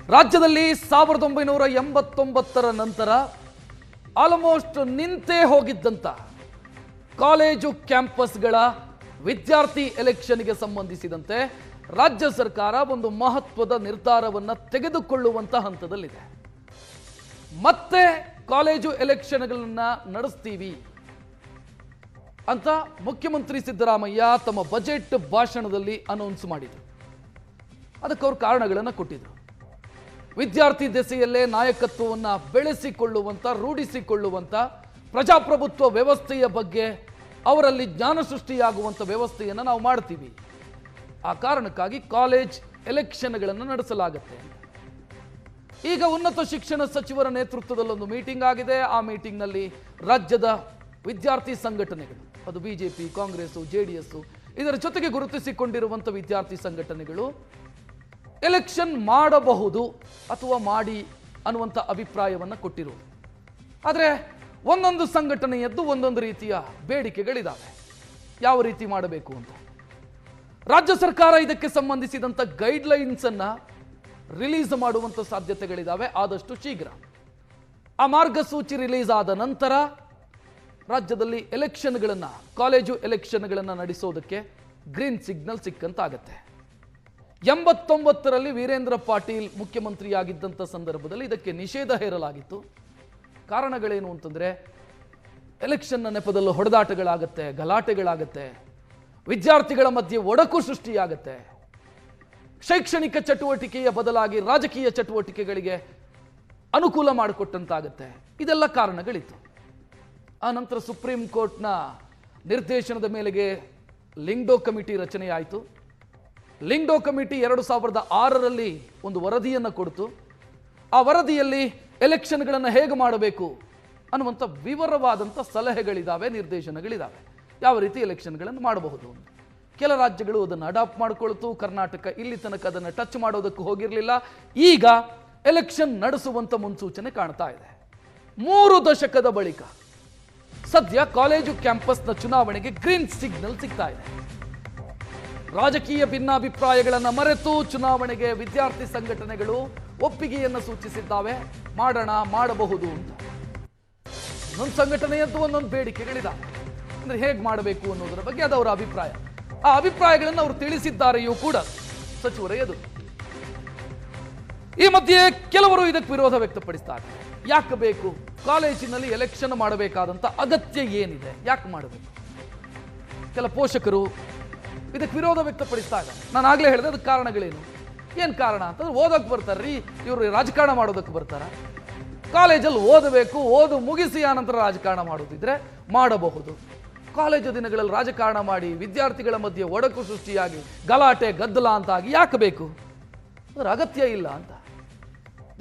ರಾಜ್ಯದಲ್ಲಿ 1989ರ ನಂತರ almost ನಿಂತೇ ಹೋಗಿದ್ದಂತ college ಕ್ಯಾಂಪಸ್ಗಳ ವಿದ್ಯಾರ್ಥಿ ಎಲೆಕ್ಷನ್ಗೆ ಸಂಬಂಧಿಸಿದಂತೆ ರಾಜ್ಯ ಸರ್ಕಾರ ಒಂದು ಮಹತ್ವದ ನಿರ್ಧಾರವನ್ನು ತೆಗೆದುಕೊಳ್ಳುವಂತ ಹಂತದಲ್ಲಿದೆ. ಮತ್ತೆ ಕಾಲೇಜು ಎಲೆಕ್ಷನ್ಗಳನ್ನು ನಡೆಸ್ತೀವಿ ಅಂತ ಮುಖ್ಯಮಂತ್ರಿ ಸಿದ್ದರಾಮಯ್ಯ ತಮ್ಮ ಬಜೆಟ್ ಭಾಷಣದಲ್ಲಿ ಅನೌನ್ಸ್ ಮಾಡಿದರು. ಅದಕ್ಕೆ ಅವರು ಕಾರಣಗಳನ್ನು ಕೊಟ್ಟಿದ್ರು. ವಿದ್ಯಾರ್ಥಿ ದೆಸೆಯಲ್ಲೇ ನಾಯಕತ್ವವನ್ನು ಬೆಳೆಸಿಕೊಳ್ಳುವಂಥ ರೂಢಿಸಿಕೊಳ್ಳುವಂಥ ಪ್ರಜಾಪ್ರಭುತ್ವ ವ್ಯವಸ್ಥೆಯ ಬಗ್ಗೆ ಅವರಲ್ಲಿ ಜ್ಞಾನ ಸೃಷ್ಟಿಯಾಗುವಂಥ ವ್ಯವಸ್ಥೆಯನ್ನು ನಾವು ಮಾಡ್ತೀವಿ. ಆ ಕಾರಣಕ್ಕಾಗಿ ಕಾಲೇಜ್ ಎಲೆಕ್ಷನ್ಗಳನ್ನು ನಡೆಸಲಾಗುತ್ತೆ. ಈಗ ಉನ್ನತ ಶಿಕ್ಷಣ ಸಚಿವರ ನೇತೃತ್ವದಲ್ಲೊಂದು ಮೀಟಿಂಗ್ ಆಗಿದೆ. ಆ ಮೀಟಿಂಗ್ನಲ್ಲಿ ರಾಜ್ಯದ ವಿದ್ಯಾರ್ಥಿ ಸಂಘಟನೆಗಳು, ಅದು ಬಿಜೆಪಿ, ಕಾಂಗ್ರೆಸ್, ಜೆಡಿಎಸ್, ಇದರ ಜೊತೆಗೆ ಗುರುತಿಸಿಕೊಂಡಿರುವಂಥ ವಿದ್ಯಾರ್ಥಿ ಸಂಘಟನೆಗಳು ಎಲೆಕ್ಷನ್ ಮಾಡಬಹುದು ಅಥವಾ ಮಾಡಿ ಅನ್ನುವಂಥ ಅಭಿಪ್ರಾಯವನ್ನು ಕೊಟ್ಟಿರುವುದು. ಆದರೆ ಒಂದೊಂದು ಸಂಘಟನೆಯದ್ದು ಒಂದೊಂದು ರೀತಿಯ ಬೇಡಿಕೆಗಳಿದ್ದಾವೆ. ಯಾವ ರೀತಿ ಮಾಡಬೇಕು ಅಂತ ರಾಜ್ಯ ಸರ್ಕಾರ ಇದಕ್ಕೆ ಸಂಬಂಧಿಸಿದಂಥ ಗೈಡ್ಲೈನ್ಸ್ ಅನ್ನ ರಿಲೀಸ್ ಮಾಡುವಂಥ ಸಾಧ್ಯತೆಗಳಿದ್ದಾವೆ. ಆದಷ್ಟು ಶೀಘ್ರ ಆ ಮಾರ್ಗಸೂಚಿ ರಿಲೀಸ್ ಆದ ನಂತರ ರಾಜ್ಯದಲ್ಲಿ ಎಲೆಕ್ಷನ್ಗಳನ್ನು, ಕಾಲೇಜು ಎಲೆಕ್ಷನ್ಗಳನ್ನು ನಡೆಸೋದಕ್ಕೆ ಗ್ರೀನ್ ಸಿಗ್ನಲ್ ಸಿಕ್ಕಂತಾಗತ್ತೆ. 89ರಲ್ಲಿ ವೀರೇಂದ್ರ ಪಾಟೀಲ್ ಮುಖ್ಯಮಂತ್ರಿಯಾಗಿದ್ದಂಥ ಸಂದರ್ಭದಲ್ಲಿ ಇದಕ್ಕೆ ನಿಷೇಧ ಹೇರಲಾಗಿತ್ತು. ಕಾರಣಗಳೇನು ಅಂತಂದರೆ ಎಲೆಕ್ಷನ್ನ ನೆಪದಲ್ಲೂ ಹೊಡೆದಾಟಗಳಾಗತ್ತೆ, ಗಲಾಟೆಗಳಾಗತ್ತೆ, ವಿದ್ಯಾರ್ಥಿಗಳ ಮಧ್ಯೆ ಒಡಕು ಸೃಷ್ಟಿಯಾಗತ್ತೆ, ಶೈಕ್ಷಣಿಕ ಚಟುವಟಿಕೆಯ ಬದಲಾಗಿ ರಾಜಕೀಯ ಚಟುವಟಿಕೆಗಳಿಗೆ ಅನುಕೂಲ ಮಾಡಿಕೊಟ್ಟಂತಾಗತ್ತೆ. ಇದೆಲ್ಲ ಕಾರಣಗಳಿತ್ತು. ಆ ನಂತರ ಸುಪ್ರೀಂ ಕೋರ್ಟ್ನ ನಿರ್ದೇಶನದ ಮೇಲೆಗೆ ಲಿಂಗ್ಡೋ ಕಮಿಟಿ ರಚನೆಯಾಯಿತು. ಲಿಂಗ್ಡೋ ಕಮಿಟಿ 2006ರಲ್ಲಿ ಒಂದು ವರದಿಯನ್ನು ಕೊಡ್ತು. ಆ ವರದಿಯಲ್ಲಿ ಎಲೆಕ್ಷನ್ಗಳನ್ನು ಹೇಗೆ ಮಾಡಬೇಕು ಅನ್ನುವಂಥ ವಿವರವಾದಂಥ ಸಲಹೆಗಳಿದ್ದಾವೆ, ನಿರ್ದೇಶನಗಳಿದ್ದಾವೆ. ಯಾವ ರೀತಿ ಎಲೆಕ್ಷನ್ಗಳನ್ನು ಮಾಡಬಹುದು ಅಂತ. ಕೆಲ ರಾಜ್ಯಗಳು ಅದನ್ನು ಅಡಾಪ್ಟ್ ಮಾಡಿಕೊಳ್ತು. ಕರ್ನಾಟಕ ಇಲ್ಲಿ ತನಕ ಅದನ್ನು ಟಚ್ ಮಾಡೋದಕ್ಕೂ ಹೋಗಿರಲಿಲ್ಲ. ಈಗ ಎಲೆಕ್ಷನ್ ನಡೆಸುವಂಥ ಮುನ್ಸೂಚನೆ ಕಾಣ್ತಾ ಇದೆ. 3 ದಶಕದ ಬಳಿಕ ಸದ್ಯ ಕಾಲೇಜು ಕ್ಯಾಂಪಸ್ನ ಚುನಾವಣೆಗೆ ಗ್ರೀನ್ ಸಿಗ್ನಲ್ ಸಿಗ್ತಾ ಇದೆ. ರಾಜಕೀಯ ಭಿನ್ನಾಭಿಪ್ರಾಯಗಳನ್ನು ಮರೆತು ಚುನಾವಣೆಗೆ ವಿದ್ಯಾರ್ಥಿ ಸಂಘಟನೆಗಳು ಒಪ್ಪಿಗೆಯನ್ನು ಸೂಚಿಸಿದ್ದಾವೆ. ಮಾಡಬಹುದು ಅಂತ. ಒಂದೊಂದು ಸಂಘಟನೆಯದ್ದು ಒಂದೊಂದು ಬೇಡಿಕೆಗಳಿದ್ದಾವೆ. ಅಂದರೆ ಹೇಗೆ ಮಾಡಬೇಕು ಅನ್ನೋದರ ಬಗ್ಗೆ ಅದು ಅವರ ಅಭಿಪ್ರಾಯ. ಆ ಅಭಿಪ್ರಾಯಗಳನ್ನು ಅವರು ತಿಳಿಸಿದ್ದಾರೆಯೂ ಕೂಡ ಸಚಿವರ ಎದುರು. ಈ ಮಧ್ಯೆ ಕೆಲವರು ಇದಕ್ಕೆ ವಿರೋಧ ವ್ಯಕ್ತಪಡಿಸ್ತಾರೆ. ಯಾಕೆ ಬೇಕು ಕಾಲೇಜಿನಲ್ಲಿ ಎಲೆಕ್ಷನ್ ಮಾಡಬೇಕಾದಂಥ ಅಗತ್ಯ ಏನಿದೆ, ಯಾಕೆ ಮಾಡಬೇಕು? ಕೆಲ ಪೋಷಕರು ಇದಕ್ಕೆ ವಿರೋಧ ವ್ಯಕ್ತಪಡಿಸ್ತಾ ಇದ್ದಾರೆ. ನಾನು ಆಗಲೇ ಹೇಳಿದೆ ಅದಕ್ಕೆ ಕಾರಣಗಳೇನು, ಏನು ಕಾರಣ ಅಂತಂದ್ರೆ ಓದೋಕೆ ಬರ್ತಾರ್ರಿ ಇವರು, ರಾಜಕಾರಣ ಮಾಡೋದಕ್ಕೆ ಬರ್ತಾರ? ಕಾಲೇಜಲ್ಲಿ ಓದಬೇಕು, ಓದು ಮುಗಿಸಿ ಆನಂತರ ರಾಜಕಾರಣ ಮಾಡೋದಿದ್ರೆ ಮಾಡಬಹುದು. ಕಾಲೇಜು ದಿನಗಳಲ್ಲಿ ರಾಜಕಾರಣ ಮಾಡಿ ವಿದ್ಯಾರ್ಥಿಗಳ ಮಧ್ಯೆ ಒಡಕು ಸೃಷ್ಟಿಯಾಗಿ ಗಲಾಟೆ ಗದ್ದಲ ಅಂತಾಗಿ ಯಾಕೆ ಬೇಕು? ಅದರ ಅಗತ್ಯ ಇಲ್ಲ ಅಂತ.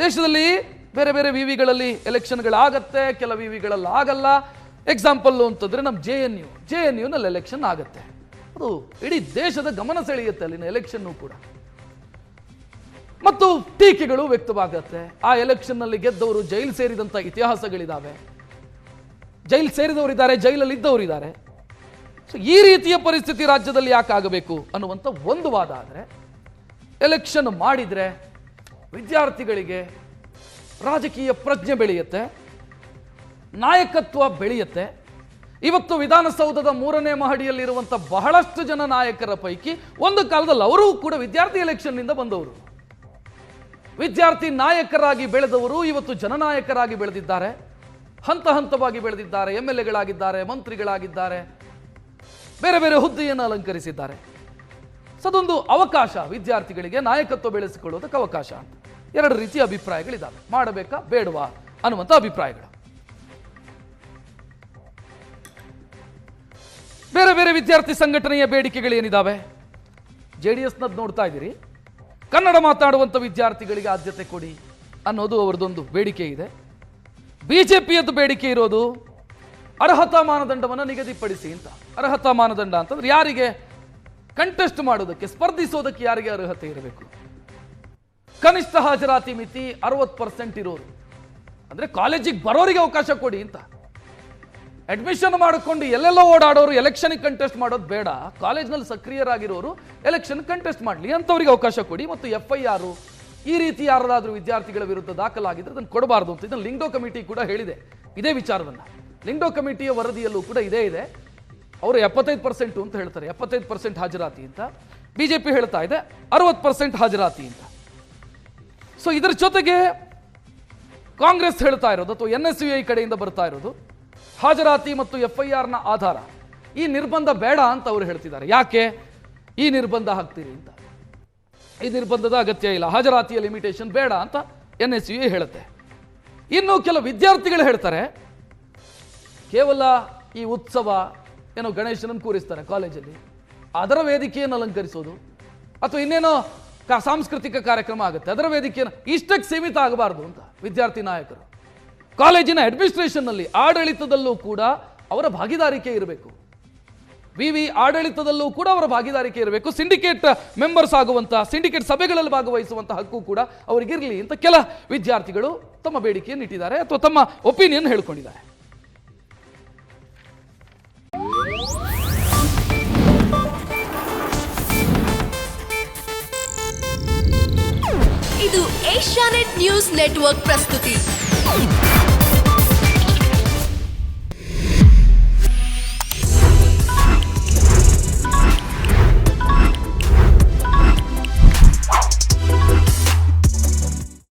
ದೇಶದಲ್ಲಿ ಬೇರೆ ಬೇರೆ ವಿವಿಗಳಲ್ಲಿ ಎಲೆಕ್ಷನ್ಗಳಾಗತ್ತೆ, ಕೆಲ ವಿವಿಗಳಲ್ಲಿ ಆಗಲ್ಲ. ಎಕ್ಸಾಂಪಲ್ ಅಂತಂದ್ರೆ ನಮ್ಮ ಜೆ.ಎನ್.ಯುನಲ್ಲಿ ಎಲೆಕ್ಷನ್ ಆಗತ್ತೆ. ಅದು ಇಡೀ ದೇಶದ ಗಮನ ಸೆಳೆಯುತ್ತೆ ಅಲ್ಲಿನ ಎಲೆಕ್ಷನ್ನು ಕೂಡ. ಮತ್ತು ಟೀಕೆಗಳು ವ್ಯಕ್ತವಾಗತ್ತೆ. ಆ ಎಲೆಕ್ಷನ್ನಲ್ಲಿ ಗೆದ್ದವರು ಜೈಲು ಸೇರಿದಂಥ ಇತಿಹಾಸಗಳಿದ್ದಾವೆ. ಜೈಲು ಸೇರಿದವರಿದ್ದಾರೆ, ಜೈಲಲ್ಲಿ ಇದ್ದವರಿದ್ದಾರೆ. ಸೊ ಈ ರೀತಿಯ ಪರಿಸ್ಥಿತಿ ರಾಜ್ಯದಲ್ಲಿ ಯಾಕೆ ಆಗಬೇಕು ಅನ್ನುವಂಥ ಒಂದು ವಾದ. ಆದರೆ ಎಲೆಕ್ಷನ್ ಮಾಡಿದರೆ ವಿದ್ಯಾರ್ಥಿಗಳಿಗೆ ರಾಜಕೀಯ ಪ್ರಜ್ಞೆ ಬೆಳೆಯುತ್ತೆ, ನಾಯಕತ್ವ ಬೆಳೆಯುತ್ತೆ. ಇವತ್ತು ವಿಧಾನಸೌಧದ 3ನೇ ಮಹಡಿಯಲ್ಲಿರುವಂಥ ಬಹಳಷ್ಟು ಜನ ನಾಯಕರ ಪೈಕಿ ಒಂದು ಕಾಲದಲ್ಲಿ ಅವರೂ ಕೂಡ ವಿದ್ಯಾರ್ಥಿ ಎಲೆಕ್ಷನ್ನಿಂದ ಬಂದವರು. ವಿದ್ಯಾರ್ಥಿ ನಾಯಕರಾಗಿ ಬೆಳೆದವರು ಇವತ್ತು ಜನನಾಯಕರಾಗಿ ಬೆಳೆದಿದ್ದಾರೆ, ಹಂತ ಹಂತವಾಗಿ ಬೆಳೆದಿದ್ದಾರೆ, MLAಗಳಾಗಿದ್ದಾರೆ, ಮಂತ್ರಿಗಳಾಗಿದ್ದಾರೆ, ಬೇರೆ ಬೇರೆ ಹುದ್ದೆಯನ್ನು ಅಲಂಕರಿಸಿದ್ದಾರೆ. ಅದೊಂದು ಅವಕಾಶ ವಿದ್ಯಾರ್ಥಿಗಳಿಗೆ ನಾಯಕತ್ವ ಬೆಳೆಸಿಕೊಳ್ಳೋದಕ್ಕೆ ಅವಕಾಶ ಅಂತ. 2 ರೀತಿಯ ಅಭಿಪ್ರಾಯಗಳಿದ್ದಾವೆ. ಮಾಡಬೇಕಾ ಬೇಡವಾ ಅನ್ನುವಂಥ ಅಭಿಪ್ರಾಯಗಳು. ಬೇರೆ ಬೇರೆ ವಿದ್ಯಾರ್ಥಿ ಸಂಘಟನೆಯ ಬೇಡಿಕೆಗಳೇನಿದ್ದಾವೆ? JDSನದ್ದು ನೋಡ್ತಾ ಇದ್ದೀರಿ. ಕನ್ನಡ ಮಾತಾಡುವಂಥ ವಿದ್ಯಾರ್ಥಿಗಳಿಗೆ ಆದ್ಯತೆ ಕೊಡಿ ಅನ್ನೋದು ಅವರದೊಂದು ಬೇಡಿಕೆ ಇದೆ. ಬಿಜೆಪಿಯದ್ದು ಬೇಡಿಕೆ ಇರೋದು ಅರ್ಹತಾ ಮಾನದಂಡವನ್ನು ನಿಗದಿಪಡಿಸಿ ಅಂತ. ಅರ್ಹತಾ ಮಾನದಂಡ ಅಂತಂದ್ರೆ ಯಾರಿಗೆ ಕಂಟೆಸ್ಟ್ ಮಾಡೋದಕ್ಕೆ, ಸ್ಪರ್ಧಿಸೋದಕ್ಕೆ ಯಾರಿಗೆ ಅರ್ಹತೆ ಇರಬೇಕು? ಕನಿಷ್ಠ ಹಾಜರಾತಿ ಮಿತಿ 60% ಇರೋರು, ಅಂದ್ರೆ ಕಾಲೇಜಿಗೆ ಬರೋರಿಗೆ ಅವಕಾಶ ಕೊಡಿ ಅಂತ. ಅಡ್ಮಿಷನ್ ಮಾಡಿಕೊಂಡು ಎಲ್ಲೆಲ್ಲೋ ಓಡಾಡೋರು ಎಲೆಕ್ಷನ್ ಕಂಟೆಸ್ಟ್ ಮಾಡೋದು ಬೇಡ. ಕಾಲೇಜ್ನಲ್ಲಿ ಸಕ್ರಿಯರಾಗಿರೋರು ಎಲೆಕ್ಷನ್ ಕಂಟೆಸ್ಟ್ ಮಾಡಲಿ, ಅಂಥವ್ರಿಗೆ ಅವಕಾಶ ಕೊಡಿ. ಮತ್ತು FIR ಈ ರೀತಿ ಯಾರಾದರೂ ವಿದ್ಯಾರ್ಥಿಗಳ ವಿರುದ್ಧ ದಾಖಲಾಗಿದ್ದರೆ ಅದನ್ನು ಕೊಡಬಾರ್ದು ಅಂತ ಇದನ್ನು ಲಿಂಗ್ಡೋ ಕಮಿಟಿ ಕೂಡ ಹೇಳಿದೆ ಇದೇ ವಿಚಾರವನ್ನು. ಲಿಂಗ್ಡೋ ಕಮಿಟಿಯ ವರದಿಯಲ್ಲೂ ಕೂಡ ಇದೇ ಇದೆ. ಅವರು 75% ಅಂತ ಹೇಳ್ತಾರೆ, 75% ಹಾಜರಾತಿ ಅಂತ. ಬಿಜೆಪಿ ಹೇಳ್ತಾ ಇದೆ 60% ಹಾಜರಾತಿ ಅಂತ. ಸೊ ಇದರ ಜೊತೆಗೆ ಕಾಂಗ್ರೆಸ್ ಹೇಳ್ತಾ ಇರೋದು ಅಥವಾ NSUI ಕಡೆಯಿಂದ ಬರ್ತಾ ಇರೋದು ಹಾಜರಾತಿ ಮತ್ತು FIRನ ಆಧಾರ ಈ ನಿರ್ಬಂಧ ಬೇಡ ಅಂತ ಅವರು ಹೇಳ್ತಿದ್ದಾರೆ. ಯಾಕೆ ಈ ನಿರ್ಬಂಧ ಹಾಕ್ತೀರಿ ಅಂತ? ಈ ನಿರ್ಬಂಧದ ಅಗತ್ಯ ಇಲ್ಲ, ಹಾಜರಾತಿಯ ಲಿಮಿಟೇಷನ್ ಬೇಡ ಅಂತ NSUI ಹೇಳುತ್ತೆ. ಇನ್ನು ಕೆಲವು ವಿದ್ಯಾರ್ಥಿಗಳು ಹೇಳ್ತಾರೆ ಕೇವಲ ಈ ಉತ್ಸವ ಏನೋ ಗಣೇಶನನ್ನು ಕೂರಿಸ್ತಾರೆ ಕಾಲೇಜಲ್ಲಿ, ಅದರ ವೇದಿಕೆಯನ್ನು ಅಲಂಕರಿಸೋದು ಅಥವಾ ಇನ್ನೇನೋ ಸಾಂಸ್ಕೃತಿಕ ಕಾರ್ಯಕ್ರಮ ಆಗುತ್ತೆ, ಅದರ ವೇದಿಕೆಯನ್ನು ಇಷ್ಟಕ್ಕೆ ಸೀಮಿತ ಆಗಬಾರ್ದು ಅಂತ ವಿದ್ಯಾರ್ಥಿ ನಾಯಕರು. ಕಾಲೇಜಿನ ಅಡ್ಮಿನಿಸ್ಟ್ರೇಷನ್ನಲ್ಲಿ ಆಡಳಿತದಲ್ಲೂ ಕೂಡ ಅವರ ಭಾಗಿದಾರಿಕೆ ಇರಬೇಕು. ವಿವಿ ಆಡಳಿತದಲ್ಲೂ ಕೂಡ ಅವರ ಭಾಗಿದಾರಿಕೆ ಇರಬೇಕು. ಸಿಂಡಿಕೇಟ್ ಮೆಂಬರ್ಸ್ ಆಗುವಂಥ, ಸಿಂಡಿಕೇಟ್ ಸಭೆಗಳಲ್ಲಿ ಭಾಗವಹಿಸುವಂಥ ಹಕ್ಕು ಕೂಡ ಅವರಿಗಿರಲಿ ಅಂತ ಕೆಲ ವಿದ್ಯಾರ್ಥಿಗಳು ತಮ್ಮ ಬೇಡಿಕೆಯನ್ನು ಇಟ್ಟಿದ್ದಾರೆ ಅಥವಾ ತಮ್ಮ ಒಪಿನಿಯನ್ ಹೇಳ್ಕೊಂಡಿದ್ದಾರೆ. ಇದು ಏಷ್ಯಾನೆಟ್ ನ್ಯೂಸ್ ನೆಟ್ವರ್ಕ್ ಪ್ರಸ್ತುತಿ.